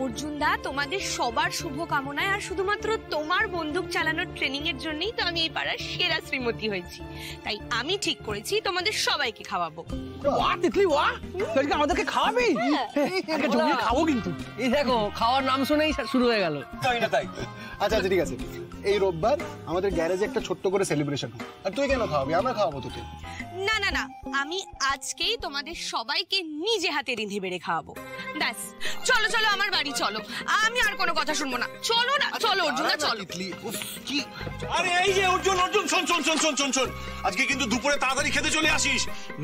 Speaker 15: অর্জুন দা, তোমাদের সবার শুভ কামনায় আর শুধুমাত্র তোমার বন্দুক চালানোর ট্রেনিং এর জন্যই তো আমি এই পাড়ার সেরা শ্রীমতী হয়েছি। তাই আমি ঠিক করেছি তোমাদের সবাইকে খাওয়াবো।
Speaker 18: আমাদেরকে খাওয়াবি? জমিয়ে খাবো কিন্তু। এই দেখো, খাওয়ার নাম শুনেই শুরু হয়ে গেল।
Speaker 1: আচ্ছা ঠিক আছে, এই রোববার আমাদের গ্যারেজে একটা ছোট্ট করে সেলিব্রেশন হবে। আর তুই কেন খাওয়াবি? আমরা খাওয়াবো তোকে।
Speaker 15: না, আমি আজকেই তোমাদের সবাইকে নিজে হাতে রেঁধে বেড়ে খাওয়াবো। ব্যাস, চলো আমার বাড়ি চলো, আমি আর কোনো কথা শুনবো না। চলো অর্জুন দা, চলো।
Speaker 19: আরে এই যে অর্জুন, শোন, আজকে কিন্তু দুপুরে তাড়াতাড়ি খেতে চলে আসিস।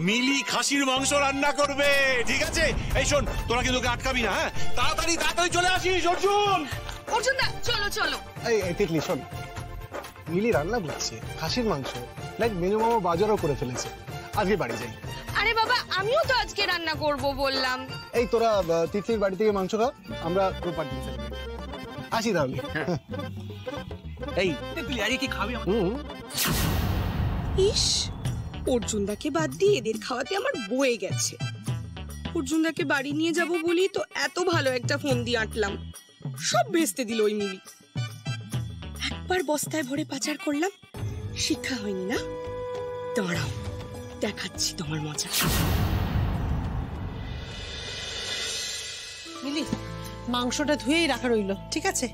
Speaker 19: মিলি খাসির মাংস রান্না করবে, ঠিক আছে? এই শোন, তোরা কিন্তু ওকে আটকাবি না, হ্যাঁ? তাড়াতাড়ি চলে আসিস
Speaker 15: অর্জুন দা, চলো।
Speaker 1: এই তিতলি শোন, মিলি রান্না করছে খাসির মাংস, লাইক মেনু মামা বাজারও করে ফেলেছে। আজকে বাড়ি যাই।
Speaker 15: আরে বাবা, আমিও তো আজকে রান্না করব বললাম।
Speaker 1: এই তোরা তিতলির বাড়ি থেকে মাংস খা, আমরা রোববার দিন সেলিব্রেট আসি তাহলে।
Speaker 18: এই তিতলি, আজকে কি খাবি?
Speaker 6: ইস, অর্জুন দাকে বাদ দিয়ে এদের খাওয়াতে আমার বয়ে গেছে। অর্জুন দাকে বাড়ি নিয়ে যাব বলি তো এত ভালো একটা ফোন দিয়ে আটলাম, সব বেচতে দিল ওই মিলি। একবার বস্তায় ভরে পাচার করলাম, শিক্ষা হয়নি না? দাঁড়াও, দেখাচ্ছি তোমার মজা।
Speaker 7: মিলি, মাংসটা ধুয়েই রাখা রইলো, ঠিক আছে?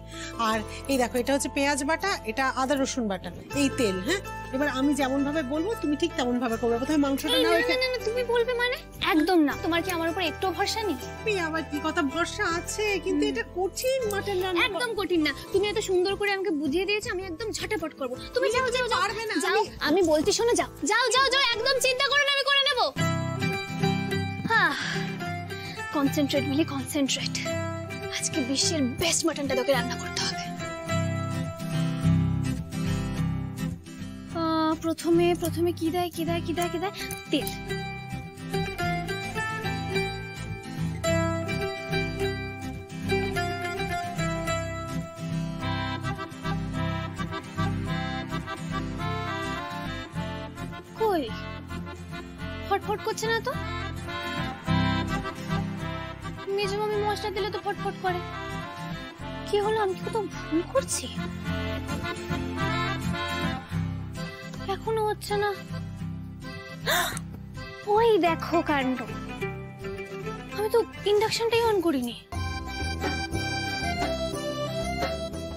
Speaker 7: আর এই দেখো, এটা হচ্ছে পেঁয়াজ বাটা, এটা আদা রসুন বাটা, এই তেল। হ্যাঁ, এবার আমি যেমন ভাবে বলবো তুমি ঠিক তেমন ভাবে করবে। প্রথমে মাংসটা নাও।
Speaker 3: না, তুমি বলবে মানে? একদম না। তোমার কি আমার উপর একটু ভরসা নেই?
Speaker 7: আবার কি কথা, ভরসা আছে, কিন্তু এটা কঠিন মাটন রান্না।
Speaker 3: একদম কঠিন না। তুমি এত সুন্দর করে আমাকে বুঝিয়ে দিয়েছো, আমি একদম ঝটাপট করব। তুমি যাও।
Speaker 7: পারবে না?
Speaker 3: যাও, আমি বলছি, শোনো, যাও, একদম চিন্তা করো না, আমি করে নেব। কনসেন্ট্রেট মিলি, কনসেন্ট্রেট। আজকে বিশ্বের বেস্ট মাটনটা তোকে রান্না করতে হবে। প্রথমে কি দেয়? তেল। কই, ফটফট করছে না তো? মেজো মামি মশলা দিলে তো ফটফট করে। কি হলো? আমি কি কোথাও ভুল করছি? এখনো হচ্ছে না। ওই দেখো কাণ্ড, আমি তো ইন্ডাকশনটাই অন করিনি।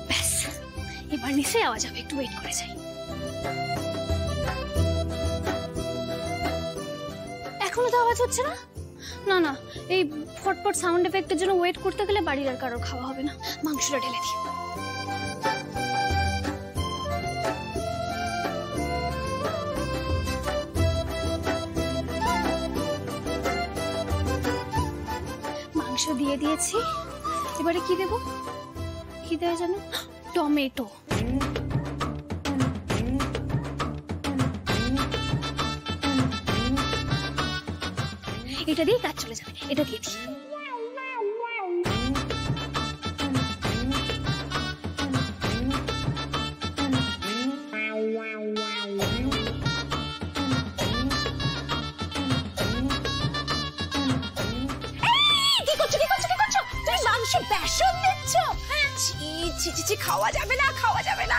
Speaker 3: ব্যাস, এবার নিশ্চয়ই আওয়াজ হবে, একটু ওয়েট করে যাই। এখনো তো আওয়াজ হচ্ছে না। না না, এই ফটফট সাউন্ড এফেক্টের জন্য ওয়েট করতে গেলে বাড়ির আর কারোর খাওয়া হবে না। মাংসটা ঢেলে দিই। মাংস দিয়ে দিয়েছি, এবারে কি দেবো? কি দেওয়া জানো? টমেটো। এটা দিয়ে কাজ চলে যাবে, এটা দিয়ে দিই।
Speaker 15: খাওয়া যাবে না, খাওয়া যাবে না।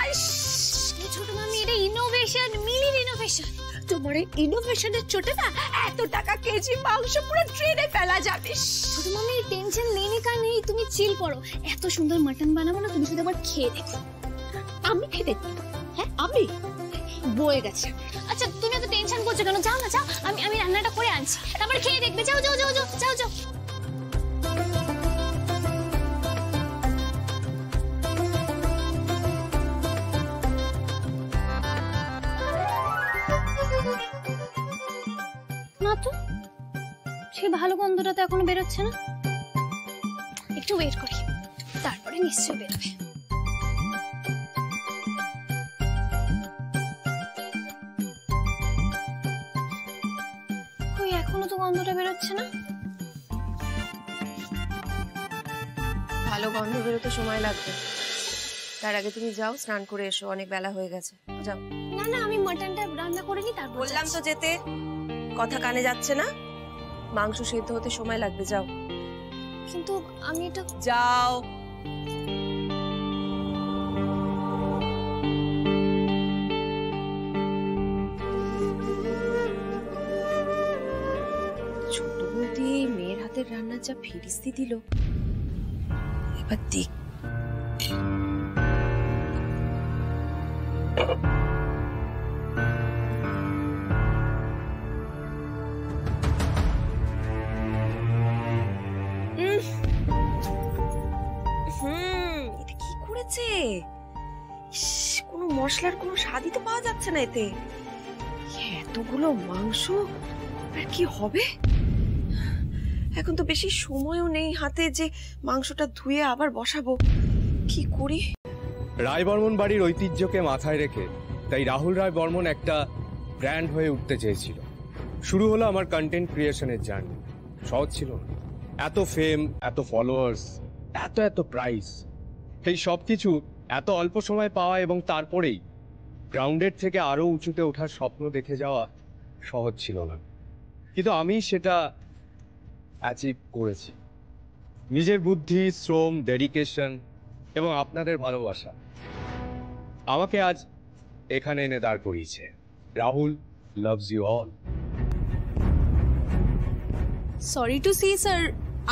Speaker 3: ছোট মামি, এটা ইনোভেশন, মিলির ইনোভেশন।
Speaker 15: তোমার এই ইনোভেশনের চোটে না এত টাকা কেজি মাংস পুরো ট্রেনে ফেলা যাবে।
Speaker 3: ছোট মামি, টেনশন নেই কা নেই, তুমি চিল করো। এত সুন্দর মাটন বানাবো না, তুমি শুধু একবার খেয়ে দেখো।
Speaker 15: আমি খেয়ে দেখবো? হ্যাঁ, আমি বয়ে গেছে।
Speaker 3: আচ্ছা, তুমি এত টেনশন করছো কেন? যাও না, যাও, আমি রান্নাটা করে আনছি, তারপরে খেয়ে দেখবে। যাও যাও যাও যাও যাও যাও। না তো, সেই ভালো গন্ধটা তো এখনো বেরোচ্ছে না। একটু ওয়েট করি, তারপরে নিশ্চয়ই বেরোবে। ওই এখনো তো গন্ধটা বেরোচ্ছে না।
Speaker 6: ভালো গন্ধ বেরোতে সময় লাগবে। তার আগে তুমি যাও, স্নান করে এসো, অনেক বেলা হয়ে গেছে। যাও।
Speaker 3: না না, আমি মাটনটা রান্না করে নি, তারপর
Speaker 6: বললাম তো যেতে। কথা কানে যাচ্ছে না? মাংস সেদ্ধ হতে সময় লাগবে, যাও।
Speaker 3: কিন্তু আমি এটা
Speaker 6: যাও। ছোট বৌদি মেয়ের হাতের রান্নার যা ফিরিস্তি দিল, এবার দেখ। এটা কি করেছে? কোনো মশলার কোনো স্বাদই তো পাওয়া যাচ্ছে না এতে। এতগুলো মাংস আর কি হবে? এখন তো বেশি সময়ও নেই হাতে যে মাংসটা ধুয়ে আবার বসাবো। কি করি?
Speaker 20: রায় বর্মন বাড়ির ঐতিহ্যকে মাথায় রেখে তাই রাহুল রায় বর্মন একটা ব্র্যান্ড হয়ে উঠতে চেয়েছিল। শুরু হলো আমার কন্টেন্ট ক্রিয়েশনের জার্নি। সহজ ছিল না। এত ফেম, এত ফলোয়ার্স, এত প্রাইস, এই সব কিছু এত অল্প সময় পাওয়া এবং তারপরেই গ্রাউন্ডের থেকে আরো উঁচুতে ওঠার স্বপ্ন দেখে যাওয়া সহজ ছিল না। কিন্তু আমি সেটা অ্যাচিভ করেছি। নিজের বুদ্ধি, শ্রম, ডেডিকেশন এবং আপনাদের ভালোবাসা আমাকে আজ এখানে এনে দাঁড় করিয়েছে। Rahul loves you all.
Speaker 14: Sorry to see sir,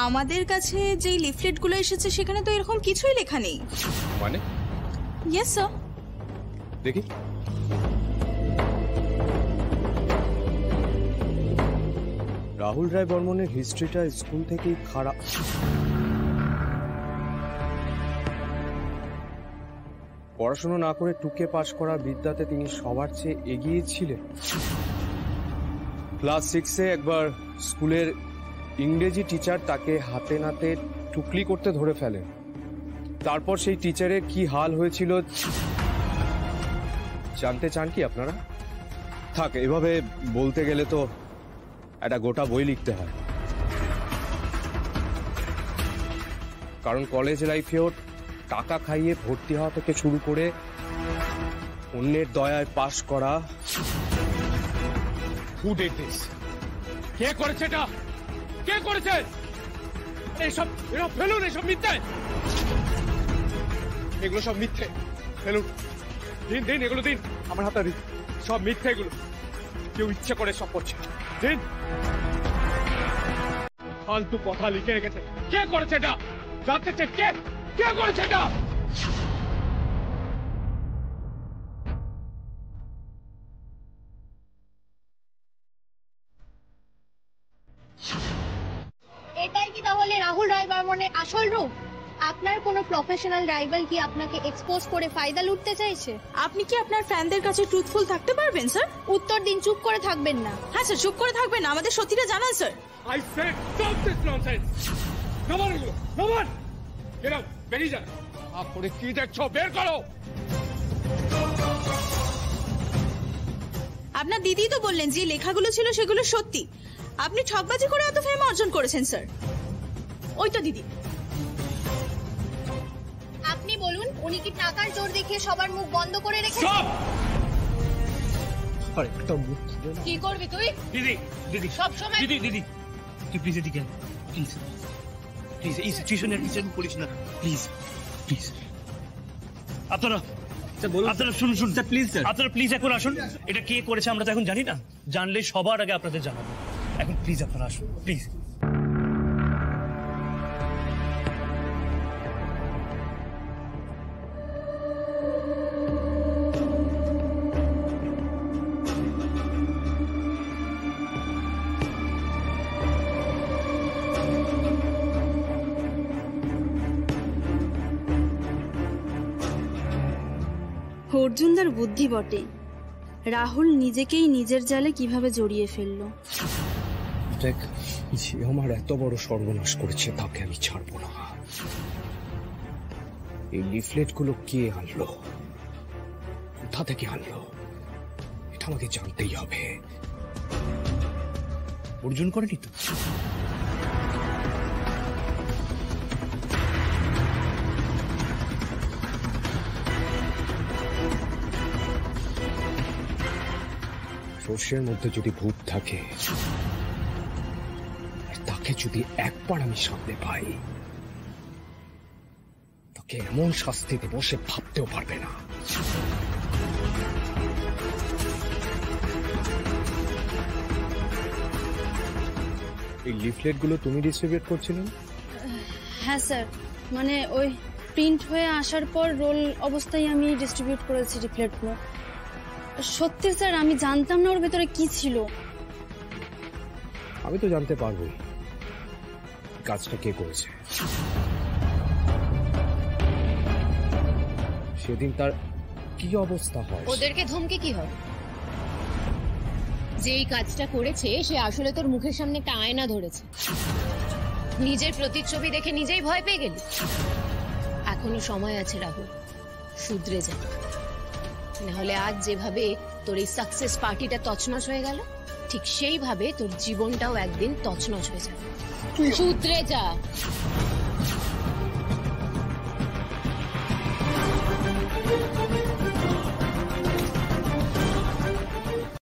Speaker 14: আমাদের কাছে যে লিফলেটগুলো এসেছে সেখানে তো এরকম কিছুই লেখা নেই।
Speaker 20: মানে?
Speaker 14: Yes sir.
Speaker 20: দেখি। রাহুল রায় বর্মনের হিস্ট্রিটা স্কুল থেকেই খারাপ। পড়াশোনা না করে টুকে পাশ করা বিদ্যাতে তিনি সবার চেয়ে এগিয়ে ছিলেন। ক্লাস 6-এ একবার স্কুলের ইংরেজি টিচার তাকে হাতে নাতে টুকলি করতে ধরে ফেলেন। তারপর সেই টিচারের কি হাল হয়েছিল জানতে চান কি আপনারা? থাক, এভাবে বলতে গেলে তো একটা গোটা বই লিখতে হয়। কারণ কলেজ লাইফেও টাকা খাইয়ে ভর্তি হওয়া থেকে শুরু করে অন্যের দয়ায় পাশ করা।
Speaker 4: Who did this? কে করেছে এটা? কে করেছে? এসব ফেলুন, এসব মিথ্যে।
Speaker 20: এগুলো সব মিথ্যে। ফেলুন, দিন দিন, এগুলো দিন, আমার হাতে দিন। সব মিথ্যে এগুলো, কেউ ইচ্ছে করে সব করছে। দিন। ফালতু কথা লিখে রেখেছে। কে করেছে এটা? জানতে চাই কে কে করেছে এটা?
Speaker 12: এটাই কি তাহলে রাহুল রায় বর্মনের আসল রূপ? আপনার কোনো প্রফেশনাল রাইভাল কি আপনাকে এক্সপোজ করে ফায়দা লুটতে চাইছে?
Speaker 15: আপনি কি আপনার ফ্যানদের কাছে ট্রুথফুল থাকতে পারবেন স্যার?
Speaker 12: উত্তর দিন, চুপ করে থাকবেন না।
Speaker 15: হ্যাঁ স্যার, চুপ করে থাকবেন না, আমাদের সত্যিটা জানান sir.
Speaker 20: I said stop this nonsense. Come on, come on. Get out, বেরিয়ে যান। আপনি কি দেখছো? বের করো।
Speaker 15: আপনার দিদি তো বললেন যে লেখাগুলো ছিল সেগুলো সত্যি। আপনি ঠকবাজি করে এত ফেম অর্জন করেছেন স্যার। ওইটা দিদি।
Speaker 12: আপনি বলুন, উনি কি টাকার জোর দেখিয়ে সবার মুখ বন্ধ করে রেখেছেন?
Speaker 20: আরে একটা মুখ খুলে না।
Speaker 12: কি করবি তুই?
Speaker 4: দিদি, দিদি,
Speaker 12: সব সময়
Speaker 4: দিদি, দিদি, তুই প্লিজ এদিকে প্লিজ, প্লিজ এই সিচুয়েশনের কিছু বলিস না, প্লিজ, প্লিজ। আপনারা শুনুন, শুনুন প্লিজ, আপনারা প্লিজ এখন আসুন। এটা কে করেছে আমরা তো এখন জানি না, জানলে সবার আগে আপনাদের জানাবো। এখন প্লিজ আপনারা আসুন, প্লিজ।
Speaker 15: অর্জুনদার বুদ্ধি বটে, রাহুল নিজেকেই নিজের জালে কিভাবে জড়িয়ে ফেললো।
Speaker 20: দেখ, যে আমার এত বড় সর্বনাশ করেছে তাকে আমি ছাড়বো না। এই লিফলেট গুলো কে আনলো, কোথা থেকে আনলো, এটা আমাকে জানতেই হবে। অর্জুন করেনি তো? সর্ষের মধ্যে যদি ভূত থাকে, তাকে যদি একবার আমি সামনে পাই, তাকে এমন শাস্তি দেব সে ভাবতেও পারবে না। এই লিফলেট গুলো তুমি ডিস্ট্রিবিউট করছিলে?
Speaker 15: হ্যাঁ স্যার, মানে ওই প্রিন্ট হয়ে আসার পর রোল অবস্থায় আমি ডিস্ট্রিবিউট করেছি লিফলেটগুলো। সত্যি স্যার, আমি জানতাম না ওর ভেতরে কি ছিল।
Speaker 20: আমি তো জানতে পারবোই কাজটা কে করেছে। সেদিন তার কি অবস্থা হয়?
Speaker 3: ওদেরকে ধমকে কি হবে? যে এই কাজটা করেছে সে আসলে তোর মুখের সামনে একটা আয়না ধরেছে। নিজের প্রতিচ্ছবি দেখে নিজেই ভয় পেয়ে গেলি। এখনো সময় আছে রাহুল, শুধরে যা। নাহলে আজ যেভাবে তোর এই সাকসেস পার্টিটা তছনছ হয়ে গেল, ঠিক সেইভাবে তোর জীবনটাও একদিন তছনছ হয়ে যাবে। শুধরে যা।